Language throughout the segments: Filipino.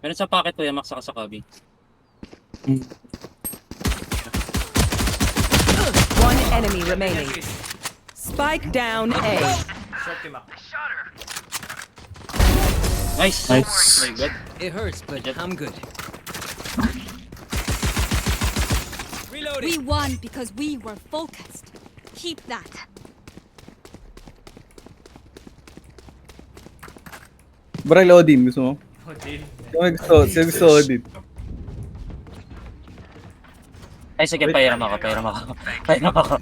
Meron sa pocket ko yung max saka sa cubby. One enemy remaining. Spike down A. Short kay Mac. Nice! Nice. My god. It hurts, but I'm good. Reloading. We won because we were focused. Keep that. Baril Odin, gusto mo? Odin. Sino gusto Odin? Ay, sige, pairam ako. Pairam ako.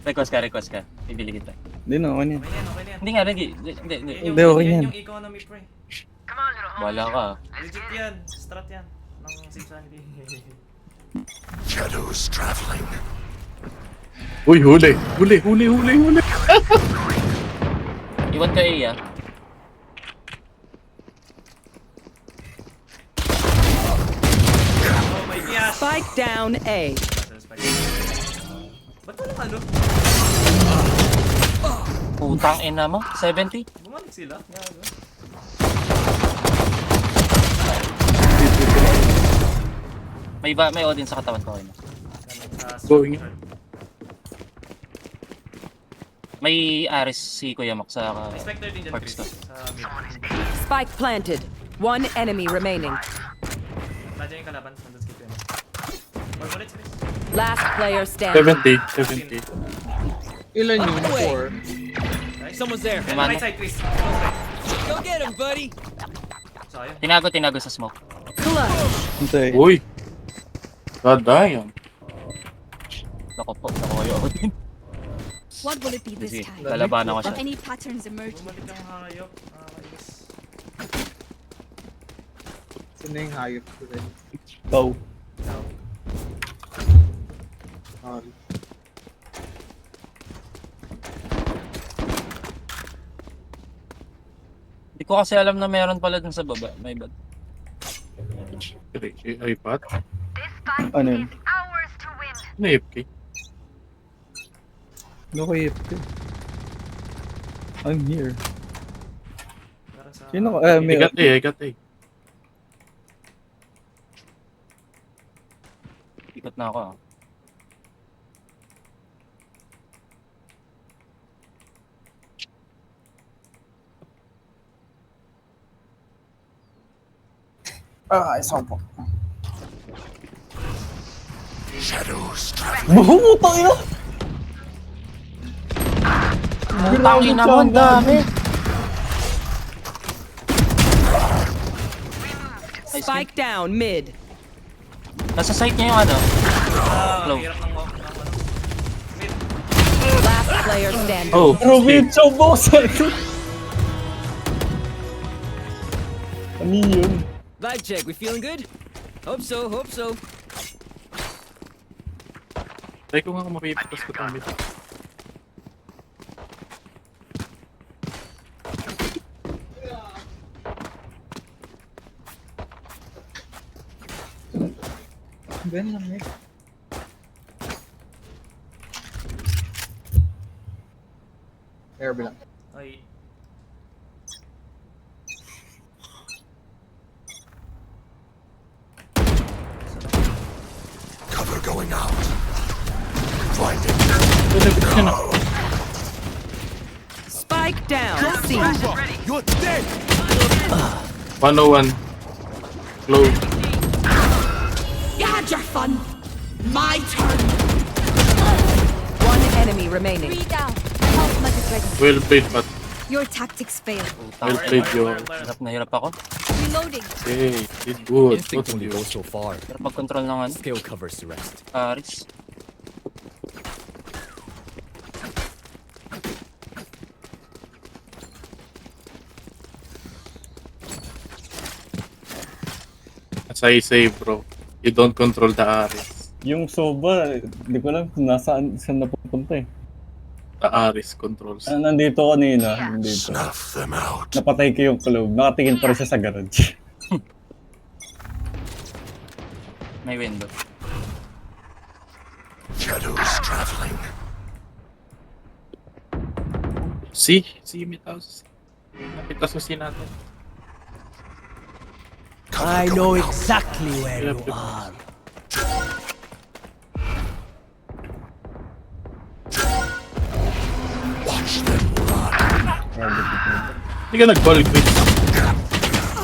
Request ka. Bibili kita. Hindi na, okay na yan. Okay na yan, okay na yan. Hindi nga, Regi. Hindi. Hindi, okay yan yan. yung economy pre. Wala ka. Legit yan. Strat yan. Ng Sinsanity. Shadows traveling. Uy, huli. Iwan ka A, ah. Oh my gosh! Spike down A. Ba't walang ano? Putang ina mo. 70? Bumalik sila? Gago. May Odin sa katawan ko. Ayun. Going. May Ares si Kuya Max sa Spectre din dyan, Parks Chris. ko. Sa mid. Spike planted. One enemy remaining. Nandiyan yung kalaban. Nandun skip yun. 4 bullets, Chris. Last player standing. 70. Ilan yung 4? Nice. Someone's there. And Naman. right side, Chris. Close right. Go get him, buddy. Sayang. Tinago sa smoke. Clutch. Hintay. Uy! Dadayan. Naku kayo Odin. What will it be this Sige, time? lalabanan ko siya. Any patterns emerge? Bumalik ang hayop. Nakakainis. Sino yung hayop ko rin? Go. Sorry. Hindi ko kasi alam na meron pala dun sa baba. May bad. iPad? Ano yun? Ano AFK? Ano ko AFK? I'm here. Parang sa... Sino ko? I May... got A. Ikot na ako, ah. Isang po. Shadows traveling. Bumutang ina! Putang ina mo, ang dami. Spike down mid. Nasa site niya yung ano. Low. Hirap ng walk. Ng ano. Mid. Last player standing. Oh, Robin, so boss! Ano yun? Vibe check. We feeling good? Hope so. Try ko nga kung mapipitas ko itong bit. Ben lang eh. Air bilang. Ay. Cover going out. Blinding. Spike down C. You're dead. 101. Low. You had your fun. My turn. One enemy remaining. 3 down. Health mug is ready. Well played, but Your tactics failed. well played yun. Hirap ako. Reloading. Hey, did good. Instinct What's only yours? goes so far. Hirap mag-control ng ano. Skill covers the rest. Ares. As I say, bro, you don't control the Ares. Yung Soba, hindi ko alam kung saan napupunta eh. The Ares controls. Nandito kanina, nandito. Snuff them out. Napatay ko yung club, nakatingin pa rin siya sa garage. May window. Shadows traveling. See? See, Mitas. Napitas mo si natin. I know exactly where you are. Watch them run. Hindi ka nag-ball quick.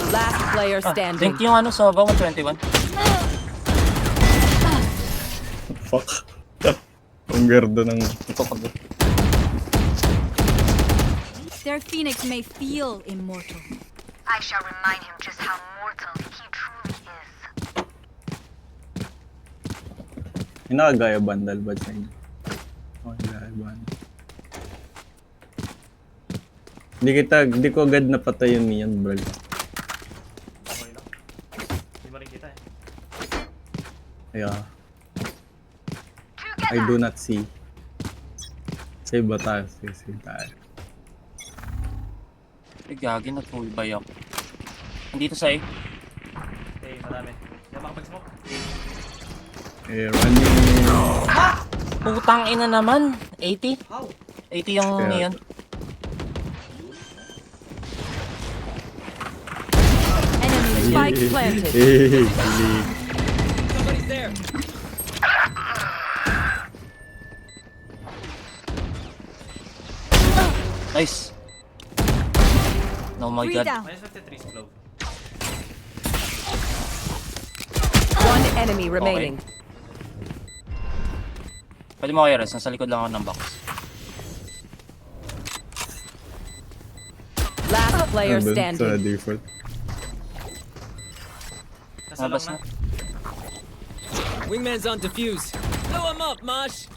Last player standing. Think yung ano, Sova, 121. Fuck. Ang weirdo ng... Ito pag... Their phoenix may feel immortal. I shall remind him just how mortal he truly is. Yung nakagaya bandal ba sa inyo? Oh, nakagaya bandal. Hindi ko agad napatay yung Neon, bro. Okay lang. Hindi mo rin kita eh. Kaya... I do not see. Save ba tayo? Save tayo. Ay, gagi na full buy ako. Nandito sa A. Okay, madami. Hindi ako makapag-smoke. Eh, running. Putang ina naman. 80? How? 80 yung Kaya- Neon. Enemy spike planted. Eh, Somebody's there. Nice. Oh my Three god. down. Minus 53 slow. One enemy remaining. Pwede mo kaya res. Nasa likod lang ako ng box. Last player Sa standing. default. Nasa Mabas long na. na. Wingman's on defuse. Blow him up, Mosh.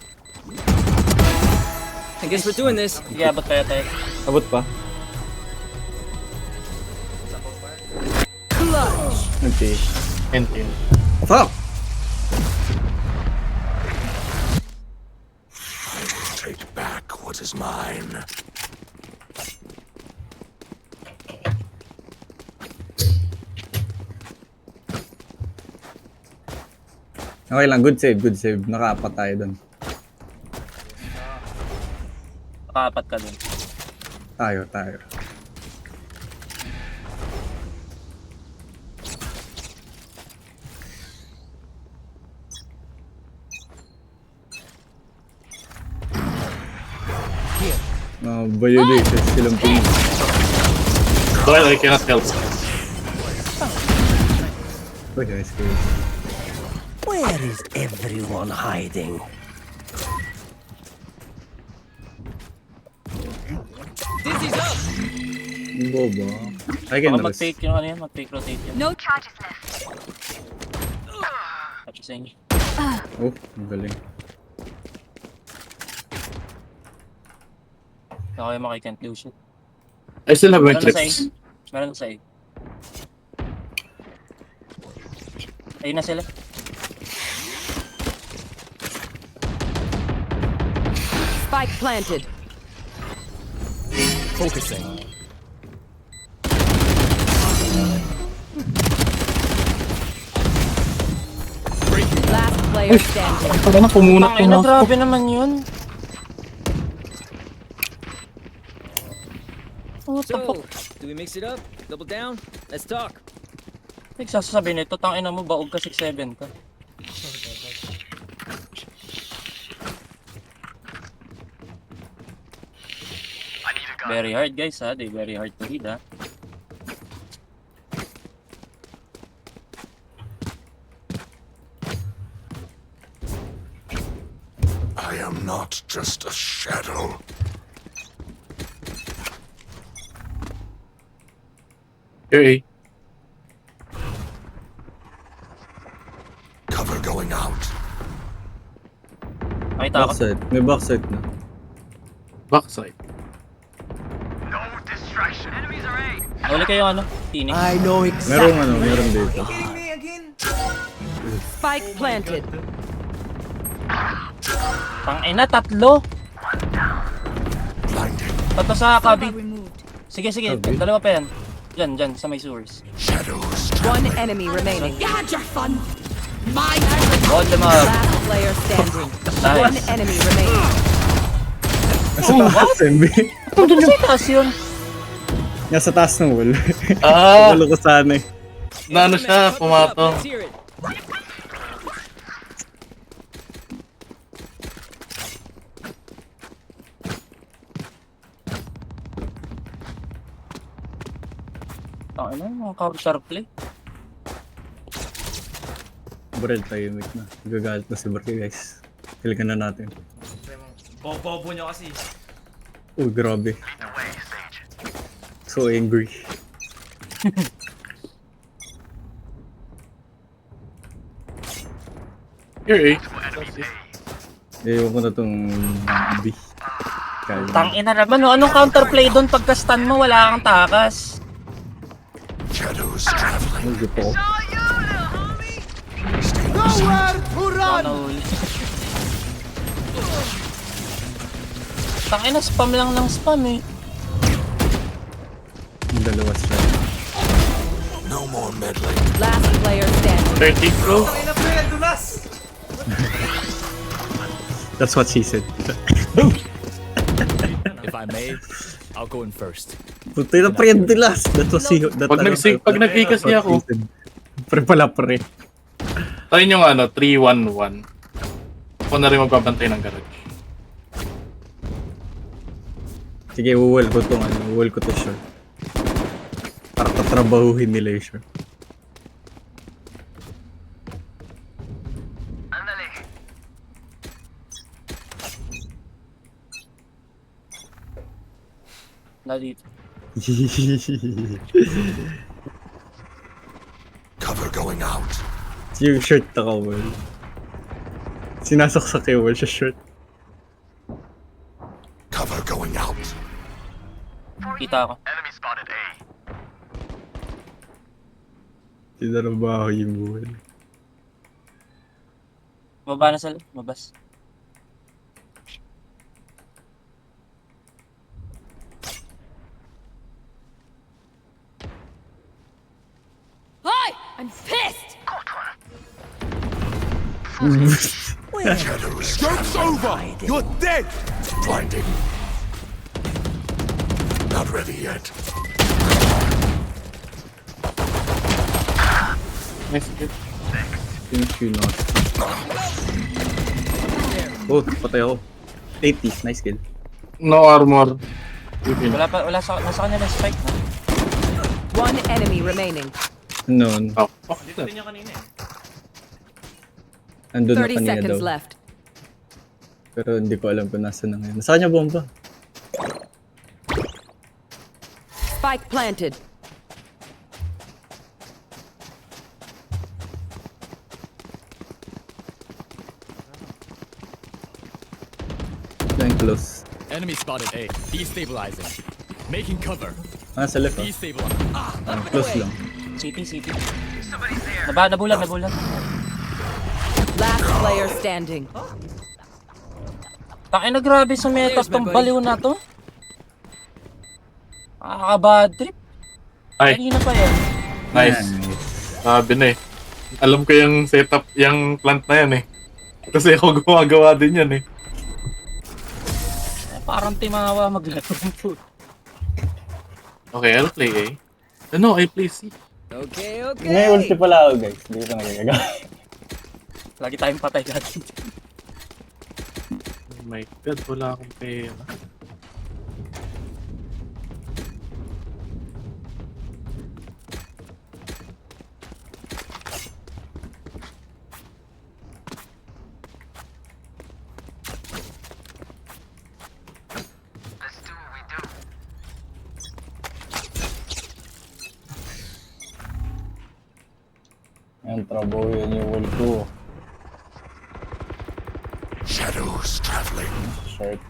I guess we're doing this. Sige, abot kaya tayo. Abot pa? Clutch. Okay. Enten. Fuck! Take back what is mine. Okay lang, good save, good save. Nakaapat tayo dun. Nakaapat ka dun. Tayo. Violated silang pin. Well, I cannot help. Uy, nice kill. Where is everyone hiding? Dizzy's up. Bobo. I can Baka rest. mag-take yung ano yan, mag-take rotate yun. No Charges left. Catch sa inyo. Oh, ang galing. Baka kayo makikant do shit. I still have my Meron na sa A. trips. Meron na sa A. Ayun na sila. Spike planted. Focusing. Last player standing. Parang pumunat Tangina, grabe naman yun. What the fuck? So, do we mix it up? Double down? Let's talk. Nagsasabi nito, tangina mo, baog ka 6'7" ka. Very hard guys ha, they very hard to read ha. I am not just a shadow. Here, A. Cover going out. Nakita ako. Backside. May backside na. Backside. Huli kayo ano, Phoenix. I know exactly. Meron dito. Spike planted. Tangina, tatlo. Blinding. Tatlo sa Kabi. removed. Sige, Kabi? dalawa pa yan. Diyan, sa may sewers. Shadows. One enemy remaining. You had your fun. Hold them up. Last player standing. One Nice. enemy remaining. Nasa taas, MB. Kung doon sa taas yun. Nasa taas ng wall. Ah, Wala ko sana eh. Na ano siya, Cover us up, pumatong. let's hear it. Tangin na, mga counterplay. Brel, tahimik na. Gagalit na si Barky, guys. Kilikan na natin. Bobo nyo kasi. Uy, grabe. So angry. Here, eh. Ewan ko na tong B. Kaya. Tangin na naman, no? Anong counterplay doon pagka stun mo, wala kang takas. Shadows traveling. Ano dito? Ano? Tangin na, spam lang ng spam eh. Yung dalawa siya. No more meddling. Last player standing. 30, bro. Ay na pre, dulas! That's what she said. If I may, I'll go in first. Puti na pre, yung dilas. That was she. Pag nag-A kasi ako, Pre pala pre. tayo yung ano, 3-1-1. Ako na rin magbabantay ng garage. Sige, uwal ko to ano. Uwal ko to short. Para tatrabahuhin nila yung short. Na dito. Cover going out. Yung shirt na ka, Will. Sinasaksak kay Will sa shirt. Cover going out. Kita ako. Sinarabaho yung Will. Mababa na sila. Mabas. Hi! I'm pissed! Shadows. Joke's over. You're dead. Blinding. Not ready yet. Nice hit. Finish you not. Oh, patay ako. 80, nice kill. No armor. Wala pa, nasa kanya ng spike na. One enemy remaining. No, Oh, fuck Dito that. din yung kanina eh. andun na 30 kanina seconds daw. left. Pero hindi ko alam kung nasa na ngayon. Nasa kanya bomba. Spike planted. Flying close. Enemy spotted A. Destabilizing. Making cover. Ah, sa left ah. Destabilizing. Close lang. CT. Nabulag. Last player standing. Tangin na, grabe sa meta tong baliw na to. Bad trip. Ay, Kanina pa yan. nice. Sabi na eh. Alam ko yung setup, yung plant na yan eh. Kasi ako gumagawa din yan eh. Parang timawa maglaro. Okay, I'll play A. No, I play C. Okay, May ulti okay. pala ako guys. Hindi ko nagagawa. Lagi tayong patay natin. Oh my god, wala akong pera. Yan, trabaho yan yung wall ko. Shadows traveling. Short.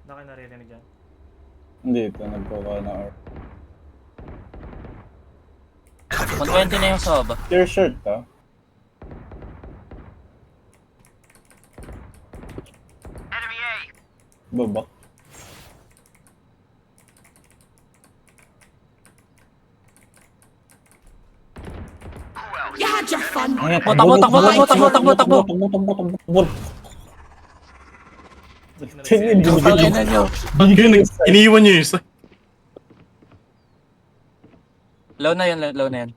Na kayo naririnig yan. Hindi ito, nagkukuha na or. Cover 120 going na yung out. soba. Your shirt ka? Babak. You had your fun. Takbo. Tangina nyo. Iniiwan niyo yung isa. Low na yan.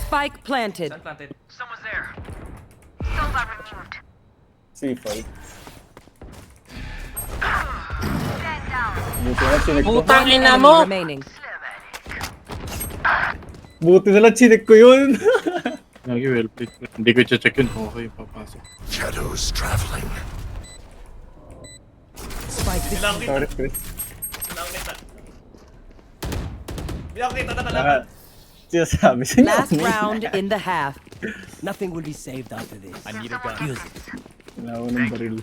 Spike planted. Saan planted? Someone's there. Sova removed. C5. Stand down. Buti na chinek ko. Putang ina Enemy mo! remaining. Buti na lang chinek ko yun. Lagi well played. Hindi ko i-check yun kung okay papasok. Shadows traveling. Spike this. Bilang kita. Sorry, Chris. Bilang kita. Bilang kita na kalaban. Sinasabi siya. Last round in the half. Nothing will be saved after this. I need a gun. Kailangan ng baril.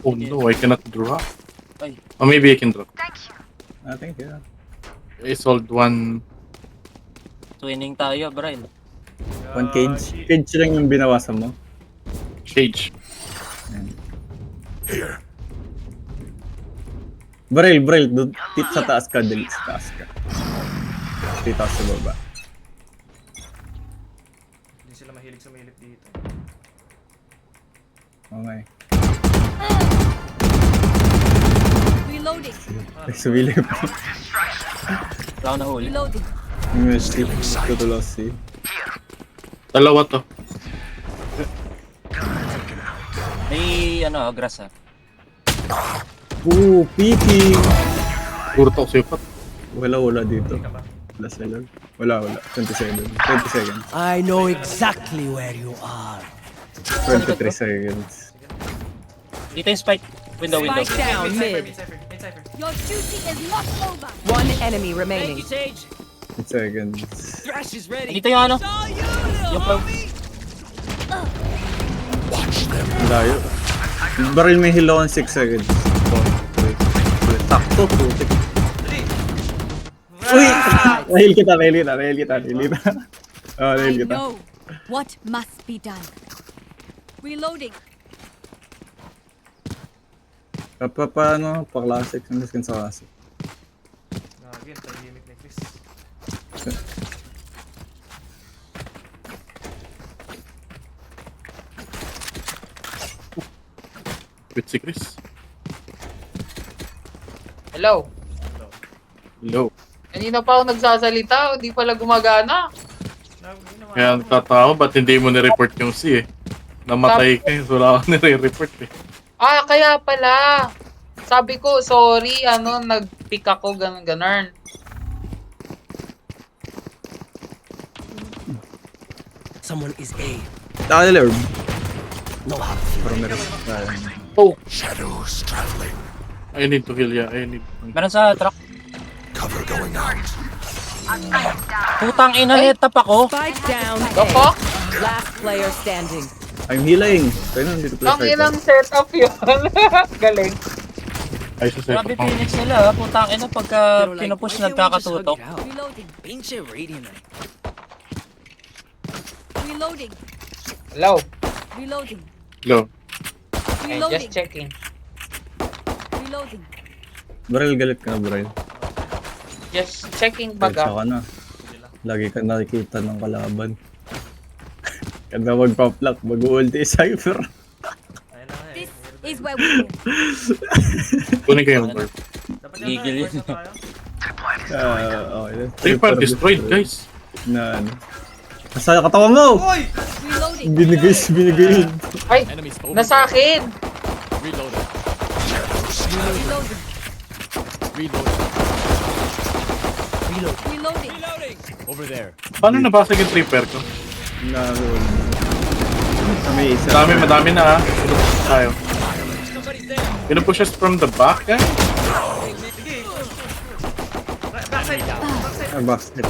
Oh no, I cannot draw. Ay. Oh, maybe I can draw. Thank you. Thank you. I sold one. Twinning tayo, Brian. One cage. Cage lang yung binawasan mo. Cage. Here. Baril. Tip sa taas ka, delete sa taas ka. Tita sa baba. Hindi sila mahilig sumilip dito. Okay. Reloading. Sumilip. Wala ko na huli. Reloading. Yung sleep. Tutulog si. Dalawa to. May grass Ooh, peeking! Puro to sipat. Wala dito. Wala sila. Wala. 20 seconds. I know exactly where you are. 23 seconds. Dito yung spike. Window. Spike down mid. Mid cipher. Your duty is not over. One enemy Thank remaining. you, Sage. 8 seconds. Thrash is ready. Dito yung yung flow. Layo. Baril may hilo on 6 seconds. Sakto, putik. Uy! Nahil kita. Oh, I nahil kita. know what must be done. Reloading. Paano? Pa-classic. Ang skin sa classic. Gagi, tahimik ni Chris. With si Chris. Hello. Hello. Kanina pa ako nagsasalita, di pala gumagana. Kaya nagtataka ko, ba't hindi mo nireport yung C eh? Namatay ka eh, so wala akong nire-report eh. Ah, kaya pala. Sabi ko, sorry, nag-pick ako, ganun. Someone is A. Tyler. No how. Pero meron tayo. Oh! Shadows traveling. I need to heal, yeah. I need to... Meron sa truck. Cover going out. Putang ina, head-tap ako. Spike down The A. fuck? Last player standing. I'm healing. Kaya nang dito Ang play inang setup yun. Galing. Ay, sa set Grabe up. Phoenix nila. Putang ina, pagka pinupush nagkakatutok. Reloading. Pinche Radiant. Reloading. Hello. Reloading. Hello. Okay, Reloading. just checking. Reloading. Baril, galit ka na, Baril. Just checking Diretso baga. ka na. Lagi ka nakikita ng kalaban. Kada magpa-plak, mag-ulti cypher. Ayun na nga eh. This is where we live. Kunin ko yung bird. Dapat Gigil yun. Okay. Reaper destroyed, guys. Na ano. Nasa katawan mo! Uy! Reloading. Binigay. Ay, Enemies over. nasa akin. Reloading. Reloading. Reloading. Reloading. Over there. Paano nabasag yung tripper ko? Na may isa. Madami na ha. Pinupush tayo. Pinupush us from the back, eh? Backside. Ah, basket.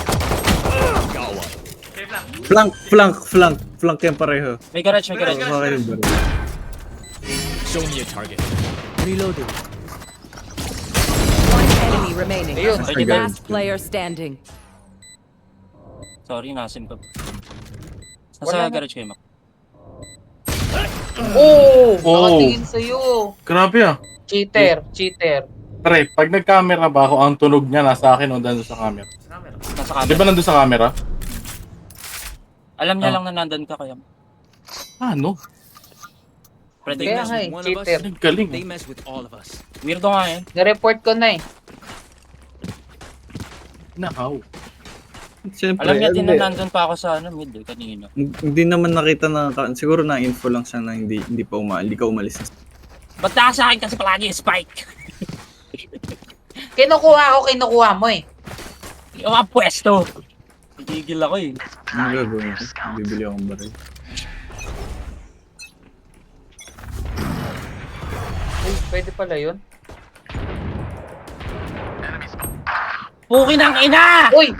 Got one. Okay, flank. Flank yan pareho. May garage. Okay, baril. Show me a target. Reloading. One enemy remaining. Ayun. Last player standing. Sorry, nasim ko. Wala Nasa na. garage kayo, Mac. Oh, Oh. nakatingin sa'yo. Grabe ah. Cheater. Pre, pag nag-camera ba ako, ang tunog niya nasa akin o nandun sa camera? Sa camera. Nasa Di camera. ba nandun sa camera? Alam niya lang na nandun ka kaya. Ano? Pwede Kaya na. nga eh, One of us, cheater. Ang galing. they mess with all of us. Weirdo nga yan. Nireport ko na eh. Nakaw. Siyempre, Alam niya din hindi. na nandun pa ako sa mid kanina. Hindi naman nakita na, siguro na info lang siya na hindi ka umalis. Ba't naka sa akin kasi palagi yung spike? Kinukuha mo eh. Yung mga pwesto. Gigil ako eh. Ano gagawin ko? Bibili akong baril. Uy, pwede pala yun. Pukin ang ina! Uy!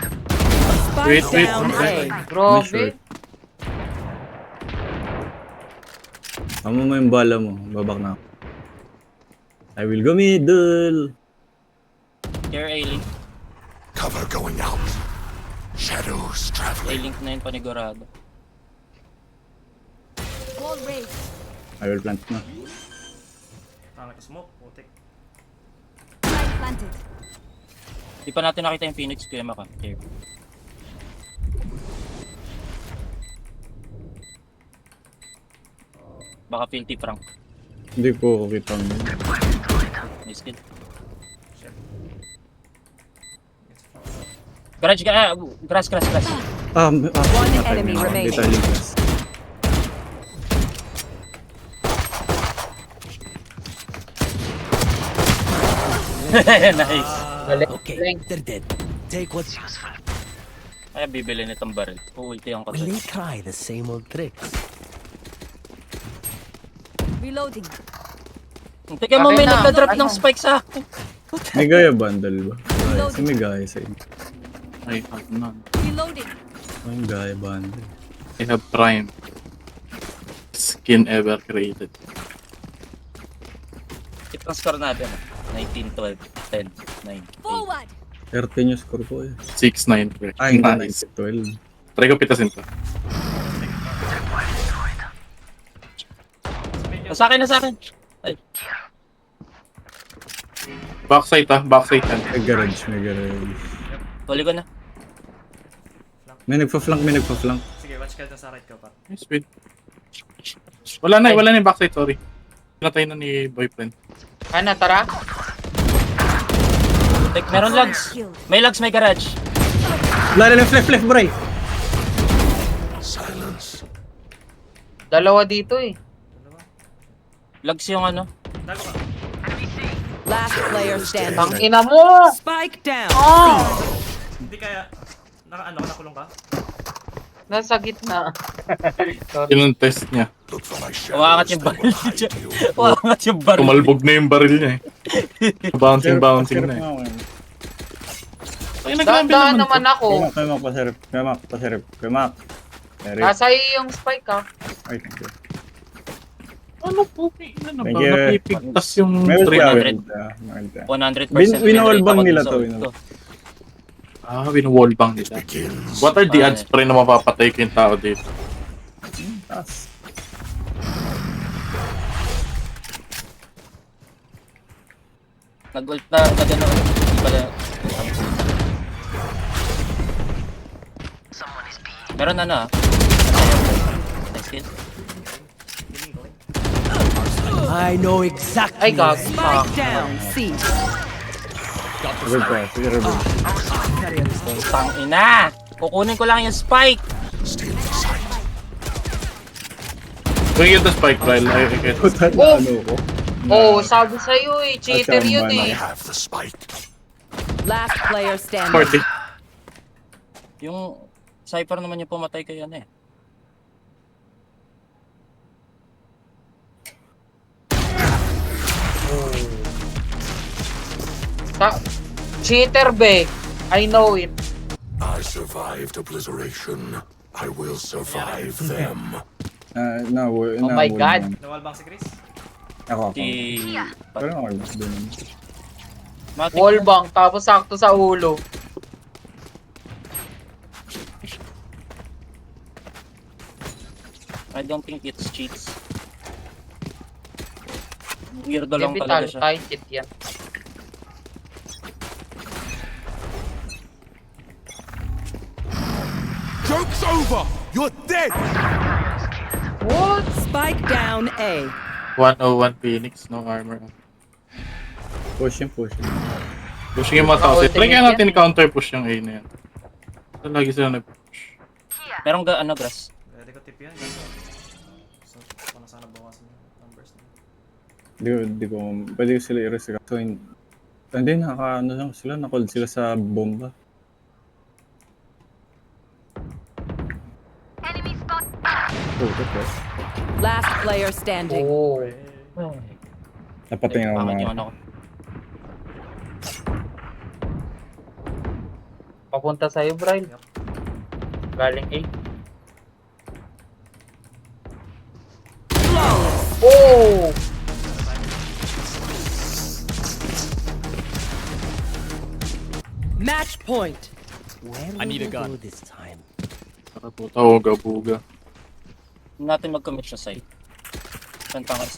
Spike Wait. down A. Grabe. Tama mo yung bala mo. Babak na ako. I will go middle. Here, A-Link. Cover going out. Shadows traveling. A-Link na yun panigurado. Wall raised. I will plant na. Tama ka smoke. Putik. Light planted. Di pa natin nakita yung Phoenix kuya Maka. Here. Baka filthy prank. Hindi ko kita mo. Nice kill. Grass. One patay enemy na. remaining. Dito ligtas. Nice. Galing. Okay, Galing. they're dead. Take what's useful. Kaya bibili nitong baril. Uulti ang Will kasi. they try the same old tricks? Reloading. Tika mo, may Okay na. nagda-drop Okay ng na. spike sa akin. May gaya bundle ba? Ay, may gaya sa inyo. I have none. Reloading. May gaya bundle. I have Prime. Skin ever created. I-transfer natin. 19, 12, 10, 9, 8. Forward. 13 yung score ko eh. 6-9 pre. Ay, hindi. Nice. 12. Try ko pitasin to. Sa akin. Ay, Backside backside yan. May garage. huli ko na. May nagpa-flank. Sige, watch ka dyan sa right ko pa. Nice win. Wala na yung backside, sorry. Pinatay na ni boyfriend. Ano, tara? Like, meron lags. May lags, may garage. Left, bray! Silence. Dalawa dito eh. Lags yung ano. Dago pa. Last player standing. Ang ina mo! Spike down. Hindi kaya... nakulong ka? Nasa gitna. Yun ang test niya. Look for my shadows. Umaangat yung baril niya. Umaangat yung baril. Tumalbog na yung baril niya eh. Bouncing na eh. Ay, nagrambi Dahan naman naman to. ako. Kay Mac. Nasa iyo yung spike ka. Ay, thank you. Ano po? Ano ba? Thank you. Napipigtas yung Meron siya. 100%. 100% wallbang nila to. Win-wallbang nila. Begins. What are the odds pre na mapapatay ko yung tao dito? Taas. Nag-ult na, nag-ano. Hindi pala. Meron ano ah. Nice kill. I know exactly. Ay, gag. Spike down C. Good pa. Sige, Rebel. Tang ina! Kukunin ko lang yung spike! Steal the sight. Kung you get the spike, Ryle, I get Puta na Oh! ano ko. Oh, sabi sa'yo eh. Cheater yun I eh. have the spike. Last player standing. 40. Yung Cypher naman yung pumatay kayo ano eh. Cheater be. I know it. I survived obliteration. I will survive them. Oh my God. Nawalbang si Chris? Ako. Si... Pero ako doon. Matik Wallbang. Tapos sakto sa ulo. I don't think it's cheats. Weirdo lang Debital. talaga siya. Kahit cheat yan. Joke's over! You're dead! What? Spike down A. 101 Phoenix, no armor. Push him, push him. Pushing yung mga tao. Try kaya natin counter push yung A na yan. So, lagi sila nag-push. Merong grass. Pwede ko tip yan. Ganito. So, paano sana bawasan yung numbers na. Di ko, pwede ko sila i-risk. So, hindi, ano lang sila, nakold sila sa bomba. Enemy spot. Oh, okay. Last player standing. Oh. Napatingin ako Bakit yung mga. ano ko? Papunta sa'yo, Brian. Galing A. Oh! Match point. Where I will need a they gun. go this time? Para po buga. Hindi natin mag-commit siya side.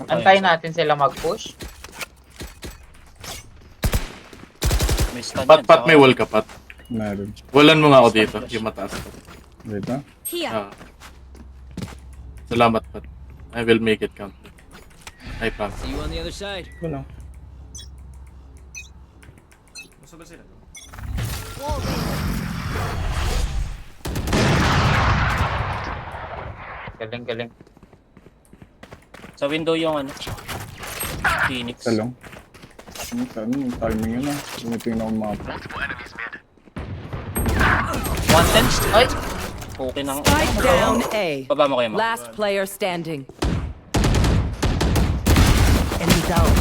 Antayin natin sila mag-push. May stun yan, Pat, tsaka- may wall ka, Pat. Meron. Wallan mo nga ako dito, yung mataas ko. Wait na. Here. Ah. Salamat, Pat. I will make it count. I promise. See you on the other side. Wala. Gusto ba sila? Galing. Sa window yung Phoenix. Talong. Ano, timing yun ah. Tinitingnan ako mapa. 110. Ay! Okay nang. Spike down A. Baba mo kayo, Ma. Last player standing. Enemy down.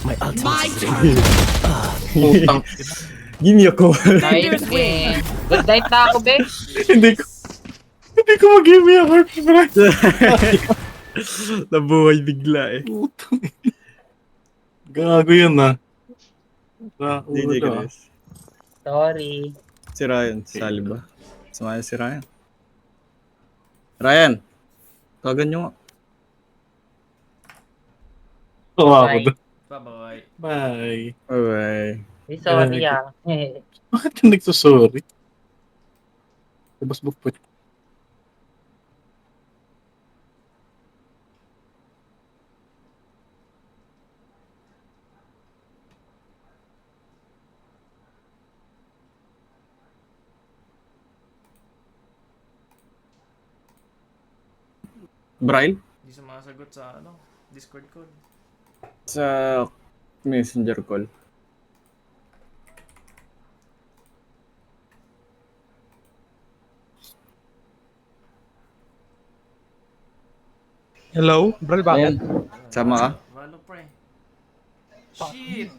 My ultimate is ready. Putang. Give me a call. Nice game. Good night na ako, Be. Hindi ko mag-give me a heart, bro. Nabuhay bigla eh. Putang. Gago yun ah. Sa DJ ulo ah. Chris. Sorry. Si Ryan, sali ba? Sumaya si Ryan. Ryan! Tawagan nyo nga. Tawa ako Bye. doon. Bye-bye. Bye. Bye-bye. Sorry ah. Bakit ka nagsasorry? Tapos bukpot. Braille? Hindi sumasagot sa Discord call. Sa messenger call. Hello? Bral, bakit? Sama ka? Valo pre. Shit!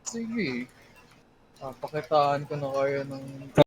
Sige. Papakitaan ko na kayo ng